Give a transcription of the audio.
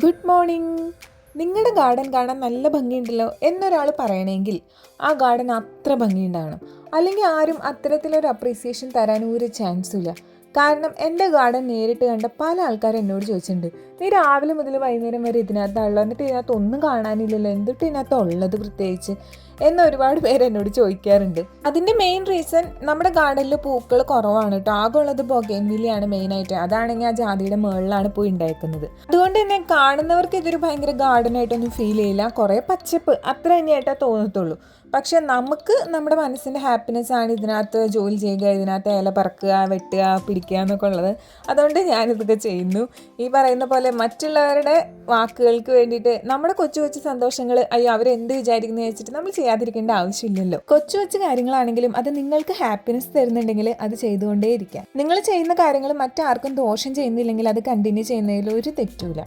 Good morning. നിങ്ങളുടെ garden കാണാൻ നല്ല ഭംഗിയുണ്ടല്ലോ എന്നൊരാൾ പറയണമെങ്കിൽ ആ ഗാർഡൻ അത്ര ഭംഗിയുണ്ടാവണം. അല്ലെങ്കിൽ ആരും അത്തരത്തിലൊരു അപ്രീസിയേഷൻ തരാൻ ഒരു ചാൻസും ഇല്ല. കാരണം എൻ്റെ ഗാർഡൻ നേരിട്ട് കണ്ട പല ആൾക്കാരും എന്നോട് ചോദിച്ചിട്ടുണ്ട്, നീ രാവിലെ മുതൽ വൈകുന്നേരം വരെ ഇതിനകത്താണല്ലോ, എന്നിട്ട് ഇതിനകത്ത് ഒന്നും കാണാനില്ലല്ലോ, എന്തിട്ട് ഇതിനകത്ത് ഉള്ളത് പ്രത്യേകിച്ച് എന്ന് ഒരുപാട് പേര് എന്നോട് ചോദിക്കാറുണ്ട്. അതിൻ്റെ മെയിൻ റീസൺ നമ്മുടെ ഗാർഡനിൽ പൂക്കൾ കുറവാണ് കേട്ടോ. ആകെ ഉള്ളത് ബൊഗൈൻവില്ലയാണ് മെയിനായിട്ട്. അതാണെങ്കിൽ ആ ജാതിയുടെ മുകളിലാണ് പോയി ഉണ്ടായിരിക്കുന്നത്. അതുകൊണ്ട് തന്നെ കാണുന്നവർക്ക് ഇതൊരു ഭയങ്കര ഗാർഡനായിട്ടൊന്നും ഫീൽ ചെയ്യില്ല. കുറേ പച്ചപ്പ് അത്ര തന്നെയായിട്ടേ തോന്നത്തുള്ളൂ. പക്ഷെ നമുക്ക് നമ്മുടെ മനസ്സിൻ്റെ ഹാപ്പിനെസ് ആണ് ഇതിനകത്ത് ജോലി ചെയ്യുക, ഇതിനകത്ത് ഇല പറക്കുക, വെട്ടുക, പിടിക്കുക എന്നൊക്കെ ഉള്ളത്. അതുകൊണ്ട് ഞാനിതൊക്കെ ചെയ്യുന്നു. ഈ പറയുന്ന പോലെ മറ്റുള്ളവരുടെ വാക്കുകൾക്ക് വേണ്ടിയിട്ട് നമ്മുടെ കൊച്ചു കൊച്ചു സന്തോഷങ്ങൾ അയ്യോ അവരെന്ത് വിചാരിക്കുന്നു വെച്ചിട്ട് നമ്മൾ ചെയ്യാതിരിക്കേണ്ട ആവശ്യമില്ലല്ലോ. കൊച്ചു കൊച്ചു കാര്യങ്ങളാണെങ്കിലും അത് നിങ്ങൾക്ക് ഹാപ്പിനെസ് തരുന്നുണ്ടെങ്കിൽ അത് ചെയ്തുകൊണ്ടേയിരിക്കാം. നിങ്ങൾ ചെയ്യുന്ന കാര്യങ്ങൾ മറ്റാർക്കും ദോഷം ചെയ്യുന്നില്ലെങ്കിൽ അത് കണ്ടിന്യൂ ചെയ്യുന്നതിൽ ഒരു തെറ്റുമില്ല.